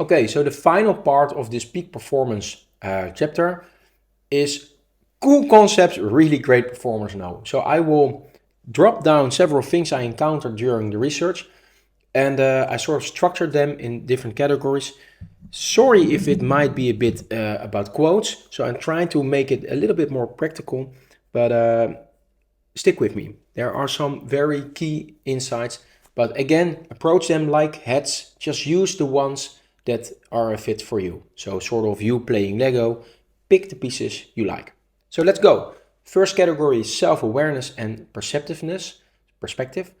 Okay, so the final part of this peak performance chapter is cool concepts, really great performers know. So I will drop down several things I encountered during the research, and I sort of structured them in different categories. Sorry if it might be a bit about quotes, so I'm trying to make it a little bit more practical, but stick with me. There are some very key insights, but again, approach them like heads. Just use the ones that are a fit for you. So, sort of you playing Lego, pick the pieces you like. So, let's go. First category is self awareness and perceptiveness, perspective.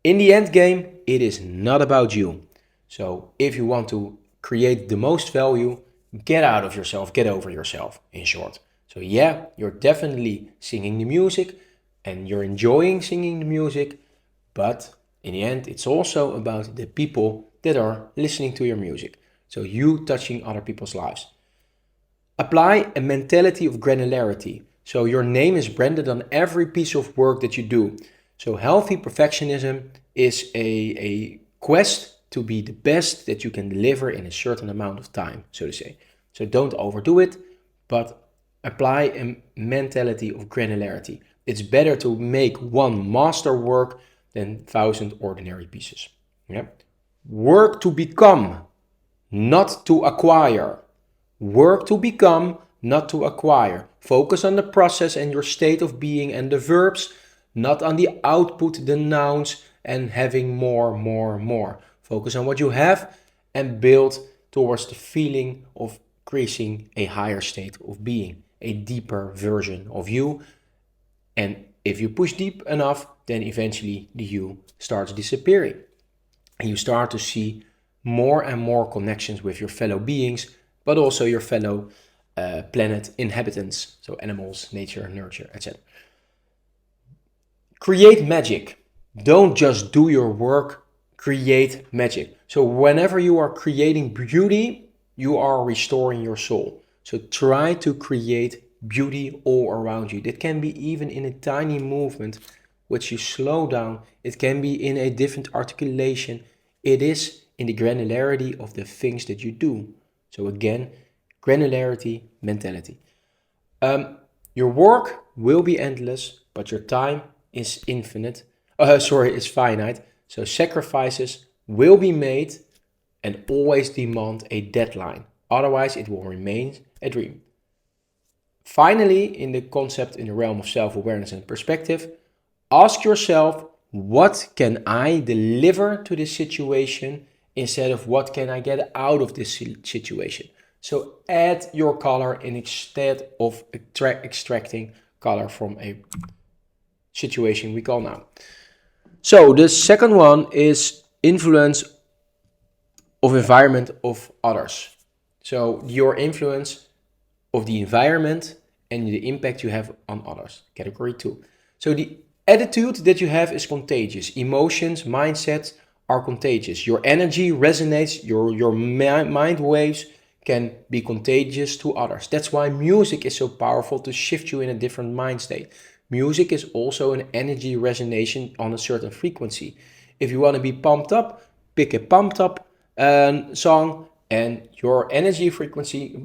In the end game, it is not about you. So, if you want to create the most value, get out of yourself, get over yourself, in short. So, yeah, you're definitely singing the music and you're enjoying singing the music, but in the end, it's also about the people that are listening to your music. So, you touching other people's lives. Apply a mentality of granularity. So your name is branded on every piece of work that you do. So healthy perfectionism is a quest to be the best that you can deliver in a certain amount of time, so to say. So don't overdo it, but apply a mentality of granularity. It's better to make one master work than 1,000 ordinary pieces. Yeah? Work to become, not to acquire. Work to become, not to acquire. Focus on the process and your state of being and the verbs, not on the output, the nouns, and having more, more, more. Focus on what you have and build towards the feeling of increasing a higher state of being, a deeper version of you. And if you push deep enough, then eventually the you starts disappearing. And you start to see more and more connections with your fellow beings, but also your fellow planet inhabitants, so animals, nature, nurture, etc. Create magic. Don't just do your work, create magic. So whenever you are creating beauty, you are restoring your soul. So try to create beauty all around you. That can be even in a tiny movement, which you slow down. It can be in a different articulation. It is in the granularity of the things that you do. So again, granularity, mentality. Your work will be endless, but your time is infinite. Is finite. So sacrifices will be made and always demand a deadline. Otherwise, it will remain a dream. Finally, in the concept in the realm of self-awareness and perspective, ask yourself, what can I deliver to this situation instead of what can I get out of this situation? So add your color instead of extracting color from a situation we call now. So the second one is influence of environment of others. So your influence of the environment and the impact you have on others. Category 2. So the attitude that you have is contagious. Emotions, mindsets are contagious. Your energy resonates, your mind waves can be contagious to others. That's why music is so powerful to shift you in a different mind state. Music is also an energy resonation on a certain frequency. If you want to be pumped up, pick a pumped up song and your energy frequency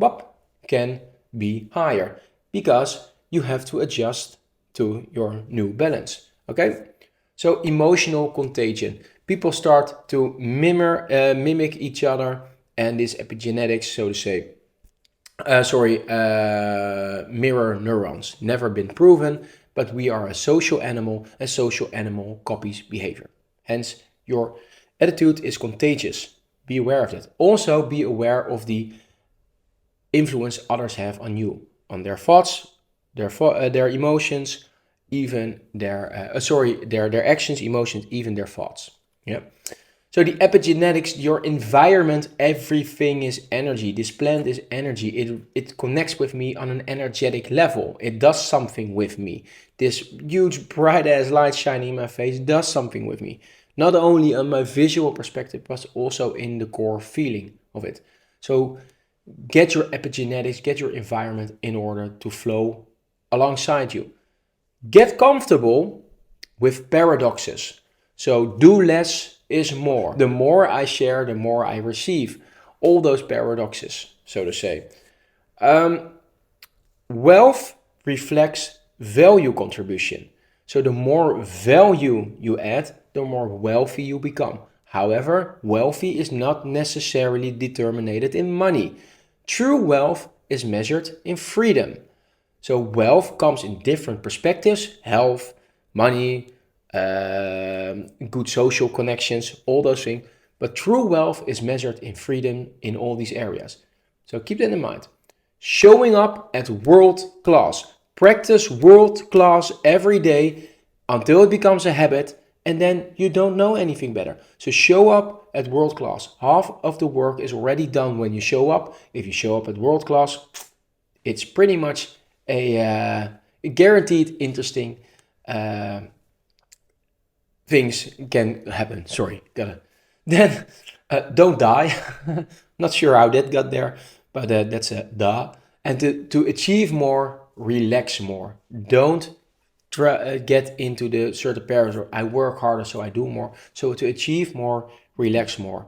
can be higher because you have to adjust to your new balance. Okay? So emotional contagion. People start to mimic each other, and this epigenetics, so to say, mirror neurons. Never been proven, but we are a social animal, and social animal copies behavior. Hence, your attitude is contagious. Be aware of that. Also, be aware of the influence others have on you, on their thoughts, their emotions, even their actions, emotions, even their thoughts. Yeah. So the epigenetics, your environment, everything is energy. This plant is energy. It connects with me on an energetic level. It does something with me. This huge bright ass light shining in my face does something with me. Not only on my visual perspective, but also in the core feeling of it. So get your epigenetics, get your environment in order to flow alongside you. Get comfortable with paradoxes. So do less is more. The more I share, the more I receive. all those paradoxes, so to say. Wealth reflects value contribution. So the more value you add, the more wealthy you become. However, wealthy is not necessarily determined in money. True wealth is measured in freedom. So wealth comes in different perspectives: health, money, good social connections, all those things. But true wealth is measured in freedom in all these areas. So keep that in mind. Showing up at world class. Practice world class every day until it becomes a habit, and then you don't know anything better. So show up at world class. Half of the work is already done when you show up. If you show up at world class, it's pretty much a guaranteed interesting things can happen. Sorry, then don't die. Not sure how that got there, but that's a duh. And to achieve more, relax more. Don't get into the certain parameter. I work harder, so I do more. So to achieve more, relax more.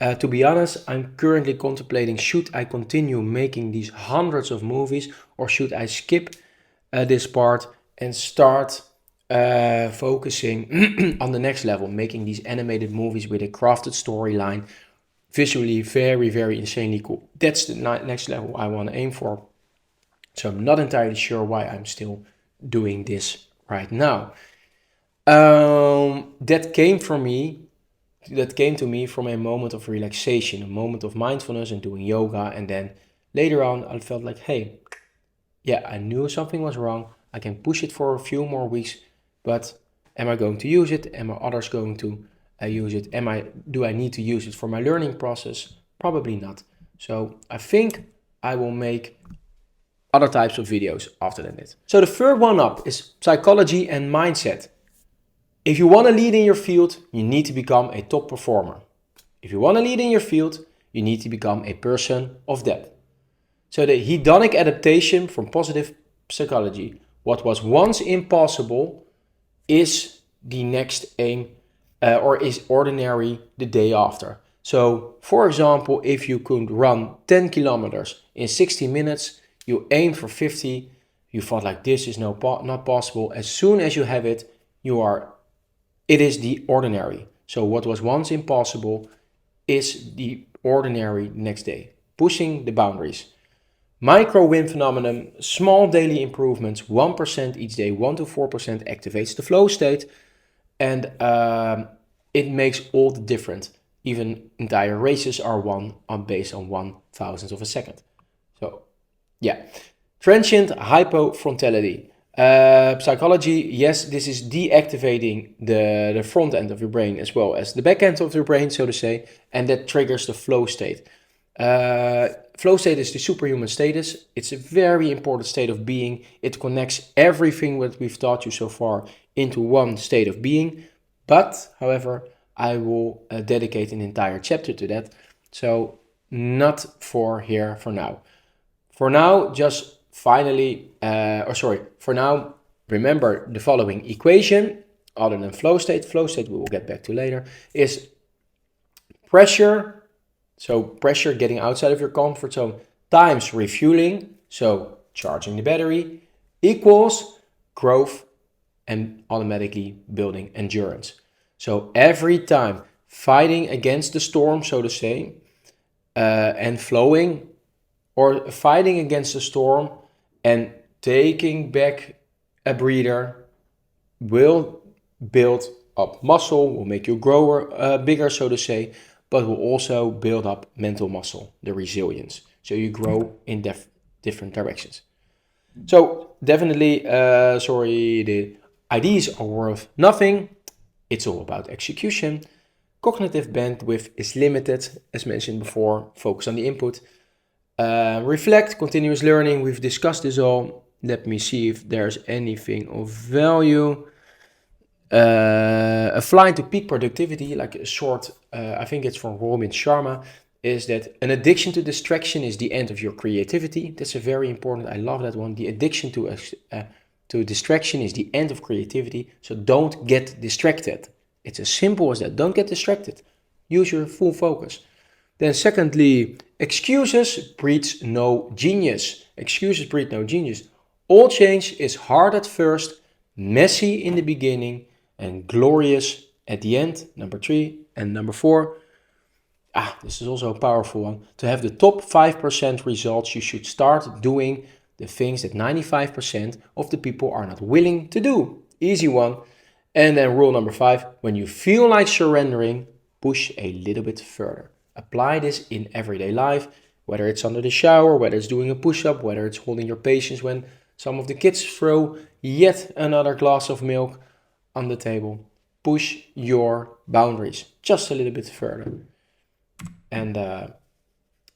To be honest, I'm currently contemplating, should I continue making these hundreds of movies, or should I skip this part and start focusing on the next level, making these animated movies with a crafted storyline, visually very, very insanely cool. That's the next level I want to aim for. So I'm not entirely sure why I'm still doing this right now. That came to me from a moment of relaxation, a moment of mindfulness and doing yoga. And then later on, I felt like, hey, yeah, I knew something was wrong. I can push it for a few more weeks, but am I going to use it? Am others going to use it? Do I need to use it for my learning process? Probably not. So I think I will make other types of videos after that. So the third one up is psychology and mindset. If you want to lead in your field, you need to become a top performer. If you want to lead in your field, you need to become a person of depth. So the hedonic adaptation from positive psychology. What was once impossible is the next aim, or is ordinary the day after. So for example, if you could run 10 kilometers in 60 minutes, you aim for 50, you thought like this is not possible. As soon as you have it, it is the ordinary. So what was once impossible is the ordinary next day. Pushing the boundaries. Micro win phenomenon, small daily improvements, 1% each day, 1 to 4% activates the flow state, and it makes all the difference. Even entire races are based on 1,000th of a second. So, yeah. Transient hypofrontality. Psychology, yes, this is deactivating the front end of your brain as well as the back end of your brain, so to say, and that triggers the flow state. Flow state is the superhuman status. It's a very important state of being. It connects everything that we've taught you so far into one state of being. But, however, I will dedicate an entire chapter to that. So, not for now. For now, remember the following equation, other than flow state we will get back to later, is pressure. So pressure, getting outside of your comfort zone, times refueling, so charging the battery, equals growth and automatically building endurance. So every time fighting against the storm, so to say, and flowing, or fighting against the storm and taking back a breather will build up muscle, will make you grow bigger, so to say, but will also build up mental muscle, the resilience. So you grow in different directions. So definitely, the ideas are worth nothing. It's all about execution. Cognitive bandwidth is limited, as mentioned before. Focus on the input. Reflect, continuous learning. We've discussed this all. Let me see if there's anything of value. A flight to peak productivity, like a short, I think it's from Robin Sharma, is that an addiction to distraction is the end of your creativity. That's a very important, I love that one. The addiction to distraction is the end of creativity. So don't get distracted. It's as simple as that. Don't get distracted. Use your full focus. Then secondly, excuses breeds no genius. Excuses breed no genius. All change is hard at first, messy in the beginning, and glorious at the end. Number 3. And number 4, this is also a powerful one. To have the top 5% results, you should start doing the things that 95% of the people are not willing to do. Easy one. And then rule number 5, when you feel like surrendering, push a little bit further. Apply this in everyday life, whether it's under the shower, whether it's doing a push-up, whether it's holding your patience when some of the kids throw yet another glass of milk on the table. Push your boundaries just a little bit further. And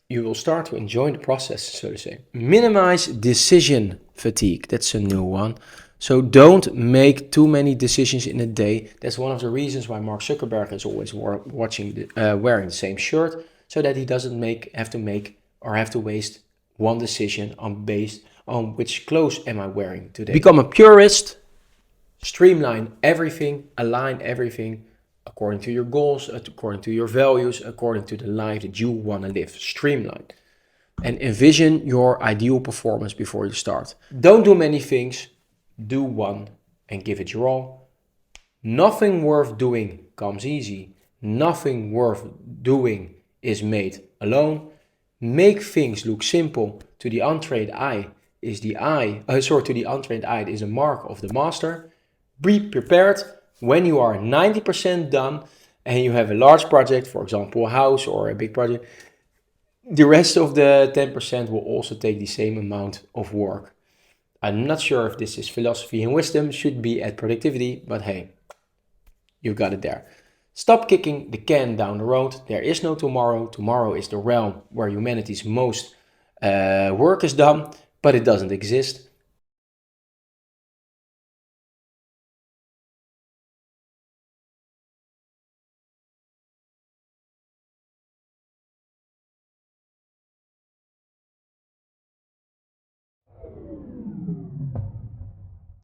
you will start to enjoy the process, so to say. Minimize decision fatigue. That's a new one. So don't make too many decisions in a day. That's one of the reasons why Mark Zuckerberg is always wearing the same shirt, so that he doesn't have to waste one decision based on which clothes am I wearing today. Become a purist. Streamline everything, align everything according to your goals, according to your values, according to the life that you want to live. Streamline. And envision your ideal performance before you start. Don't do many things. Do one and give it your all. Nothing worth doing comes easy. Nothing worth doing is made alone. Make things look simple. To the untrained eye is the untrained eye is a mark of the master. Be prepared when you are 90% done and you have a large project, for example, a house or a big project. The rest of the 10% will also take the same amount of work. I'm not sure if this is philosophy and wisdom, should be at productivity, but hey, you got it there. Stop kicking the can down the road. There is no tomorrow. Tomorrow is the realm where humanity's most work is done, but it doesn't exist.